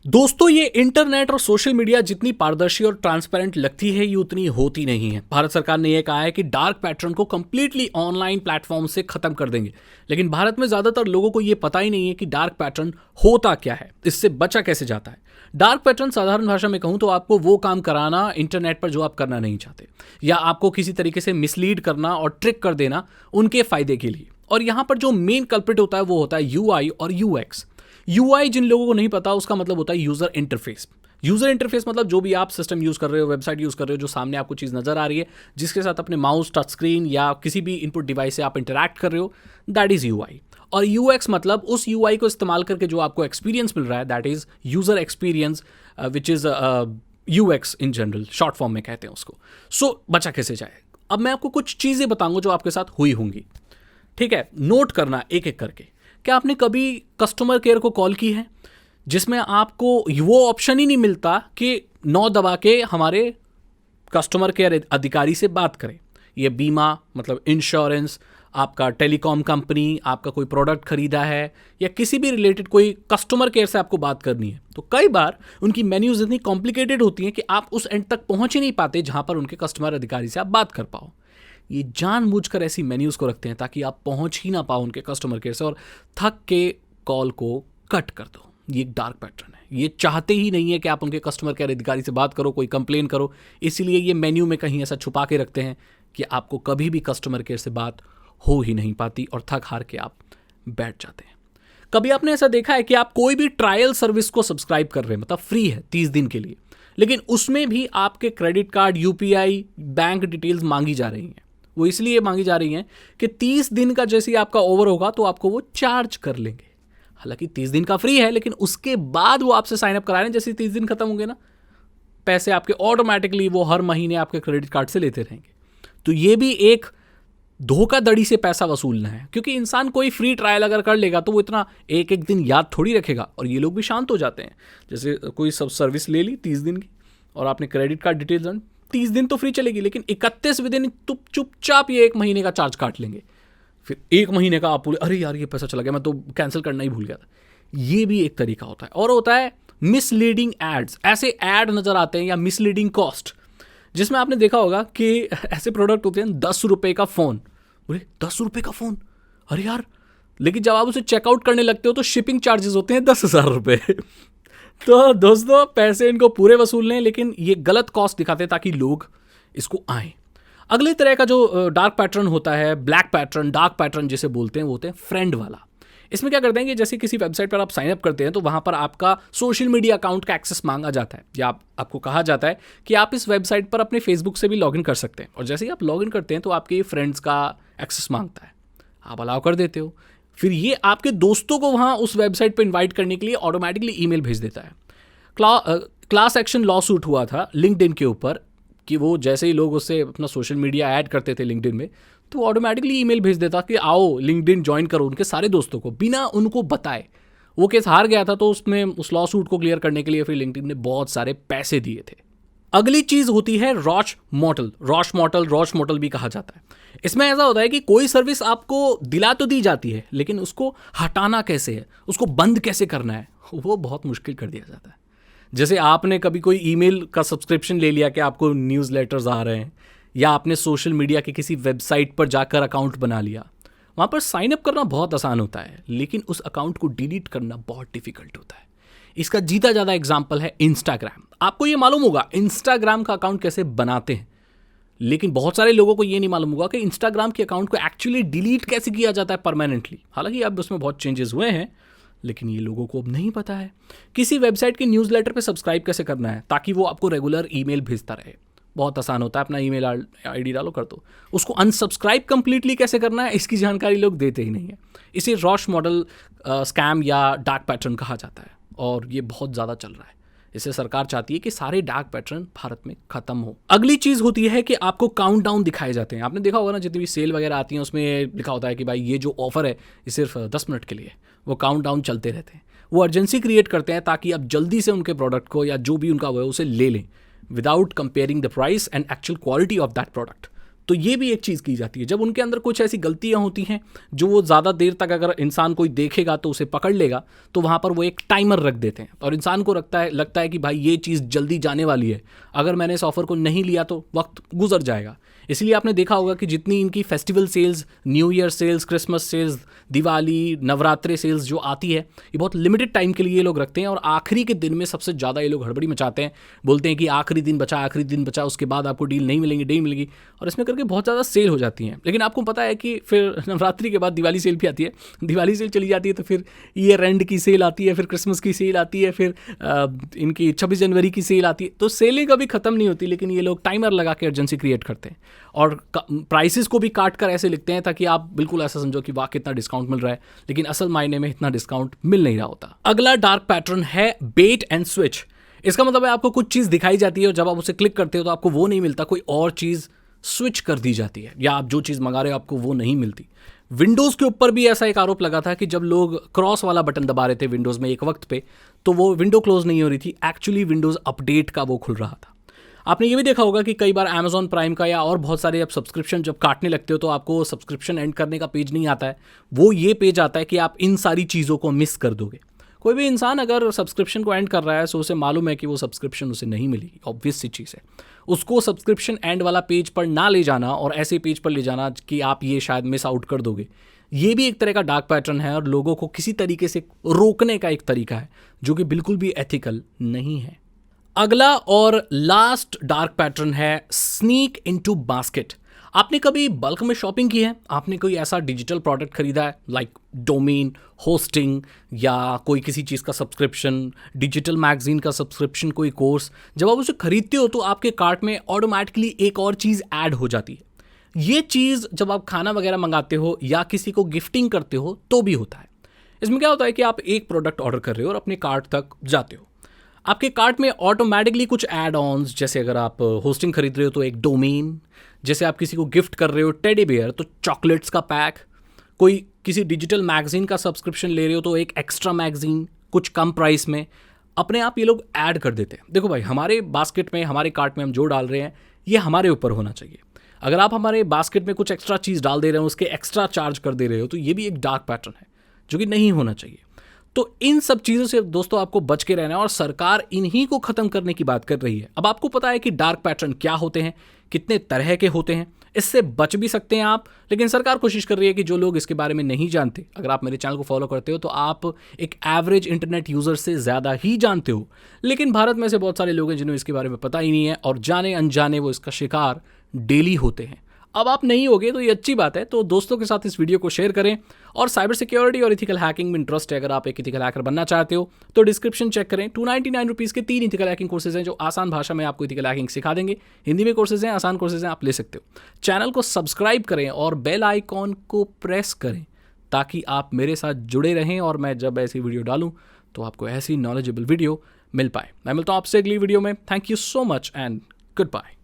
दोस्तों, ये इंटरनेट और सोशल मीडिया जितनी पारदर्शी और ट्रांसपेरेंट लगती है, ये उतनी होती नहीं है। भारत सरकार ने यह कहा है कि डार्क पैटर्न को कंप्लीटली ऑनलाइन प्लेटफॉर्म से खत्म कर देंगे, लेकिन भारत में ज्यादातर लोगों को ये पता ही नहीं है कि डार्क पैटर्न होता क्या है, इससे बचा कैसे जाता है। डार्क पैटर्न साधारण भाषा में कहूं तो आपको वो काम कराना इंटरनेट पर जो आप करना नहीं चाहते, या आपको किसी तरीके से मिसलीड करना और ट्रिक कर देना उनके फायदे के लिए। और यहां पर जो मेन कल्प्रिट होता है वो होता है यूआई और यूएक्स। यूआई जिन लोगों को नहीं पता, उसका मतलब होता है यूजर इंटरफेस। यूजर इंटरफेस मतलब जो भी आप सिस्टम यूज कर रहे हो, वेबसाइट यूज कर रहे हो, जो सामने आपको चीज नजर आ रही है, जिसके साथ अपने माउस, टच स्क्रीन या किसी भी इनपुट डिवाइस से आप इंटरैक्ट कर रहे हो, दैट इज यूआई। और यूएक्स मतलब उस यूआई को इस्तेमाल करके जो आपको एक्सपीरियंस मिल रहा है, that is user experience, which is UX in general, short form में कहते हैं उसको। सो बचा कैसे जाए, अब मैं आपको कुछ चीजें बताऊंगा जो आपके साथ हुई होंगी। ठीक है, नोट करना एक एक करके। क्या आपने कभी कस्टमर केयर को कॉल की है जिसमें आपको वो ऑप्शन ही नहीं मिलता कि 9 दबा के हमारे कस्टमर केयर अधिकारी से बात करें? ये बीमा मतलब इंश्योरेंस, आपका टेलीकॉम कंपनी, आपका कोई प्रोडक्ट खरीदा है, या किसी भी रिलेटेड कोई कस्टमर केयर से आपको बात करनी है, तो कई बार उनकी मेन्यूज इतनी कॉम्प्लिकेटेड होती हैं कि आप उस एंड तक पहुंच ही नहीं पाते जहां पर उनके कस्टमर अधिकारी से आप बात कर पाओ। ये जानबूझकर ऐसी मेन्यूज को रखते हैं ताकि आप पहुंच ही ना पाओ उनके कस्टमर केयर से और थक के कॉल को कट कर दो। ये एक डार्क पैटर्न है। ये चाहते ही नहीं है कि आप उनके कस्टमर केयर अधिकारी से बात करो, कोई कंप्लेन करो, इसीलिए ये मेन्यू में कहीं ऐसा छुपा के रखते हैं कि आपको कभी भी कस्टमर केयर से बात हो ही नहीं पाती और थक हार के आप बैठ जाते हैं। कभी आपने ऐसा देखा है कि आप कोई भी ट्रायल सर्विस को सब्सक्राइब कर रहे हैं, मतलब फ्री है 30 दिन के लिए, लेकिन उसमें भी आपके credit card, UPI, bank details मांगी जा रही हैं। वो इसलिए मांगी जा रही हैं कि 30 दिन का जैसे ही आपका ओवर होगा तो आपको वो चार्ज कर लेंगे। हालांकि 30 दिन का फ्री है, लेकिन उसके बाद वो आपसे साइन अप करा रहे हैं, जैसे 30 दिन खत्म होंगे ना, पैसे आपके ऑटोमेटिकली वो हर महीने आपके क्रेडिट कार्ड से लेते रहेंगे। तो ये भी एक धोखाधड़ी से पैसा वसूलना है, क्योंकि इंसान कोई फ्री ट्रायल अगर कर लेगा तो वो इतना एक एक दिन याद थोड़ी रखेगा, और ये लोग भी शांत हो जाते हैं। जैसे कोई सब सर्विस ले ली 30 दिन की और आपने क्रेडिट कार्ड डिटेल्स, 30 दिन तो फ्री चलेगी, लेकिन 31वें दिन चुपचाप ये 1 महीने का चार्ज काट लेंगे। फिर 1 महीने का आप बोले अरे यार ये पैसा चला गया, मैं तो कैंसिल करना ही भूल गया था। ये भी एक तरीका होता है। और होता है मिसलीडिंग एड्स। ऐसे एड नजर आते हैं या मिसलीडिंग कॉस्ट, जिसमें आपने देखा होगा कि ऐसे प्रोडक्ट होते हैं 10 रुपए का फोन। बोले 10 रुपए का फोन, अरे यार, लेकिन जब आप उसे चेकआउट करने लगते हो तो शिपिंग चार्जेस होते हैं 10,000 रुपए। तो दोस्तों, पैसे इनको पूरे वसूल लें, लेकिन ये गलत कॉस्ट दिखाते हैं ताकि लोग इसको आए। अगले तरह का जो डार्क पैटर्न होता है, ब्लैक पैटर्न, डार्क पैटर्न जिसे बोलते हैं, वो होते हैं फ्रेंड वाला। इसमें क्या करते हैं कि जैसे किसी वेबसाइट पर आप साइन अप करते हैं तो वहां पर आपका सोशल मीडिया अकाउंट का एक्सेस मांगा जाता है, या आपको कहा जाता है कि आप इस वेबसाइट पर अपने फेसबुक से भी लॉगिन कर सकते हैं। और जैसे ही आप लॉगिन करते हैं तो आपके फ्रेंड्स का एक्सेस मांगता है, आप अलाउ कर देते हो। फिर ये आपके दोस्तों को वहां उस वेबसाइट पर इन्वाइट करने के लिए ऑटोमेटिकली ईमेल भेज देता है। क्लास एक्शन लॉ सूट हुआ था लिंक्डइन के ऊपर कि वो जैसे ही लोग उससे अपना सोशल मीडिया ऐड करते थे लिंक्डइन में, तो ऑटोमेटिकली ईमेल भेज देता कि आओ लिंक्डइन ज्वाइन करो, उनके सारे दोस्तों को, बिना उनको बताए। वो केस हार गया था, तो उसमें उस लॉ सूट को क्लियर करने के लिए फिर लिंक्डइन ने बहुत सारे पैसे दिए थे। अगली चीज होती है रॉश मॉडल भी कहा जाता है। इसमें ऐसा होता है कि कोई सर्विस आपको दिला तो दी जाती है, लेकिन उसको हटाना कैसे है, उसको बंद कैसे करना है, वो बहुत मुश्किल कर दिया जाता है। जैसे आपने कभी कोई ईमेल का सब्सक्रिप्शन ले लिया कि आपको न्यूज़लेटर्स आ रहे हैं, या आपने सोशल मीडिया के किसी वेबसाइट पर जाकर अकाउंट बना लिया। वहाँ पर साइन अप करना बहुत आसान होता है, लेकिन उस अकाउंट को डिलीट करना बहुत डिफिकल्ट होता है। इसका जीता ज़्यादा एग्जाम्पल है इंस्टाग्राम। आपको ये मालूम होगा इंस्टाग्राम का अकाउंट कैसे बनाते हैं, लेकिन बहुत सारे लोगों को ये नहीं मालूम होगा कि इंस्टाग्राम के अकाउंट को एक्चुअली डिलीट कैसे किया जाता है परमानेंटली। हालांकि अब उसमें बहुत चेंजेस हुए हैं, लेकिन ये लोगों को अब नहीं पता है। किसी वेबसाइट के न्यूज़लेटर पे सब्सक्राइब कैसे करना है ताकि वो आपको रेगुलर ईमेल भेजता रहे, बहुत आसान होता है। अपना ईमेल आईडी डालो, कर दो। उसको अनसब्सक्राइब कंप्लीटली कैसे करना है, इसकी जानकारी लोग देते ही नहीं है। इसे रॉश मॉडल स्कैम या डार्क पैटर्न कहा जाता है, और ये बहुत ज़्यादा चल रहा है। इसे सरकार चाहती है कि सारे डार्क पैटर्न भारत में खत्म हो। अगली चीज होती है कि आपको काउंटडाउन दिखाए जाते हैं। आपने देखा होगा ना, जितनी भी सेल वगैरह आती है उसमें लिखा होता है कि भाई ये जो ऑफर है ये सिर्फ 10 मिनट के लिए। वो काउंटडाउन चलते रहते हैं। वो अर्जेंसी क्रिएट करते हैं ताकि आप जल्दी से उनके प्रोडक्ट को या जो भी उनका वो है उसे ले लें, without comparing the price and actual quality of that product. तो ये भी एक चीज़ की जाती है। जब उनके अंदर कुछ ऐसी गलतियां होती हैं जो वो ज़्यादा देर तक अगर इंसान कोई देखेगा तो उसे पकड़ लेगा, तो वहाँ पर वो एक टाइमर रख देते हैं और इंसान को लगता है कि भाई ये चीज़ जल्दी जाने वाली है, अगर मैंने इस ऑफ़र को नहीं लिया तो वक्त गुजर जाएगा। इसलिए आपने देखा होगा कि जितनी इनकी festival sales, new year sales, Christmas sales, Diwali, Navratri sales जो आती है, ये बहुत लिमिटेड टाइम के लिए ये लोग रखते हैं और आखिरी के दिन में सबसे ज़्यादा ये लोग हड़बड़ी मचाते हैं। बोलते हैं कि आखिरी दिन बचा, उसके बाद आपको डील नहीं मिलेगी, और इसमें करके बहुत ज़्यादा सेल हो जाती हैं। लेकिन आपको पता है कि फिर नवरात्रि के बाद दिवाली सेल भी आती है, दिवाली सेल चली जाती है तो फिर ईयर एंड की सेल आती है, फिर क्रिसमस की सेल आती है, फिर इनकी 26 जनवरी की सेल आती है। तो सेलें कभी ख़त्म नहीं होती, लेकिन ये लोग टाइमर लगा के अर्जेंसी क्रिएट करते हैं और प्राइसेस को भी काट कर ऐसे लिखते हैं ताकि आप बिल्कुल ऐसा समझो कि वाह कितना डिस्काउंट मिल रहा है, लेकिन असल मायने में इतना डिस्काउंट मिल नहीं रहा होता। अगला डार्क पैटर्न है बेट एंड स्विच। इसका मतलब है आपको कुछ चीज़ दिखाई जाती है और जब आप उसे क्लिक करते हो तो आपको वो नहीं मिलता, कोई और चीज़ स्विच कर दी जाती है, या आप जो चीज़ मंगा रहे हो आपको वो नहीं मिलती। विंडोज़ के ऊपर भी ऐसा एक आरोप लगा था कि जब लोग क्रॉस वाला बटन दबा रहे थे विंडोज़ में एक वक्त पे, तो वो विंडो क्लोज नहीं हो रही थी, एक्चुअली विंडोज़ अपडेट का वो खुल रहा था। आपने ये भी देखा होगा कि कई बार अमेजॉन प्राइम का या और बहुत सारे आप सब्सक्रिप्शन जब काटने लगते हो तो आपको सब्सक्रिप्शन एंड करने का पेज नहीं आता है, वो ये पेज आता है कि आप इन सारी चीज़ों को मिस कर दोगे। कोई भी इंसान अगर सब्सक्रिप्शन को एंड कर रहा है तो उसे मालूम है कि वो सब्सक्रिप्शन उसे नहीं मिलेगी, ऑब्वियस सी चीज़ है। उसको सब्सक्रिप्शन एंड वाला पेज पर ना ले जाना और ऐसे पेज पर ले जाना कि आप ये शायद मिस आउट कर दोगे, ये भी एक तरह का डार्क पैटर्न है और लोगों को किसी तरीके से रोकने का एक तरीका है जो कि बिल्कुल भी एथिकल नहीं है। अगला और लास्ट डार्क पैटर्न है स्नीक इनटू बास्केट। आपने कभी बल्क में शॉपिंग की है? आपने कोई ऐसा डिजिटल प्रोडक्ट खरीदा है, लाइक डोमेन, होस्टिंग, या कोई किसी चीज़ का सब्सक्रिप्शन, डिजिटल मैगजीन का सब्सक्रिप्शन, कोई कोर्स। जब आप उसे खरीदते हो तो आपके कार्ट में ऑटोमेटिकली एक और चीज़ ऐड हो जाती है। ये चीज़ जब आप खाना वगैरह मंगाते हो या किसी को गिफ्टिंग करते हो तो भी होता है। इसमें क्या होता है कि आप एक प्रोडक्ट ऑर्डर कर रहे हो और अपने कार्ट तक जाते हो, आपके कार्ट में ऑटोमेटिकली कुछ एड ऑन्स, जैसे अगर आप होस्टिंग खरीद रहे हो तो एक डोमेन, जैसे आप किसी को गिफ्ट कर रहे हो टेडी बेयर तो चॉकलेट्स का पैक, कोई किसी डिजिटल मैगजीन का सब्सक्रिप्शन ले रहे हो तो एक एक्स्ट्रा मैगजीन कुछ कम प्राइस में, अपने आप ये लोग ऐड कर देते हैं। देखो भाई, हमारे बास्केट में, हमारे कार्ट में हम जो डाल रहे हैं ये हमारे ऊपर होना चाहिए। अगर आप हमारे बास्केट में कुछ एक्स्ट्रा चीज़ डाल दे रहे हो, उसके एक्स्ट्रा चार्ज कर दे रहे हो, तो ये भी एक डार्क पैटर्न है जो कि नहीं होना चाहिए। तो इन सब चीज़ों से दोस्तों आपको बच के रहना है और सरकार इन्हीं को ख़त्म करने की बात कर रही है। अब आपको पता है कि डार्क पैटर्न क्या होते हैं, कितने तरह के होते हैं, इससे बच भी सकते हैं आप, लेकिन सरकार कोशिश कर रही है कि जो लोग इसके बारे में नहीं जानते, अगर आप मेरे चैनल को फॉलो करते हो तो आप एक एवरेज इंटरनेट यूज़र से ज़्यादा ही जानते हो, लेकिन भारत में से बहुत सारे लोग हैं जिन्हें इसके बारे में पता ही नहीं है और जाने अनजाने वो इसका शिकार डेली होते हैं। अब आप नहीं होगे तो ये अच्छी बात है, तो दोस्तों के साथ इस वीडियो को शेयर करें। और साइबर सिक्योरिटी और इथिकल हैकिंग में इंटरेस्ट है, अगर आप एक इथिकल हैकर बनना चाहते हो तो डिस्क्रिप्शन चेक करें। 299 रुपीज़ के 3 इथिकल हैकिंग कोर्सेज हैं जो आसान भाषा में आपको इथिकल हैकिंग सिखा देंगे। हिंदी में कोर्सेज हैं, आसान कोर्सेज हैं, आप ले सकते हो। चैनल को सब्सक्राइब करें और बेल आइकॉन को प्रेस करें ताकि आप मेरे साथ जुड़े रहें और मैं जब ऐसी वीडियो डालूँ तो आपको ऐसी नॉलेजेबल वीडियो मिल पाए। मैं मिलता हूँ आपसे अगली वीडियो में। Thank you so much and good bye.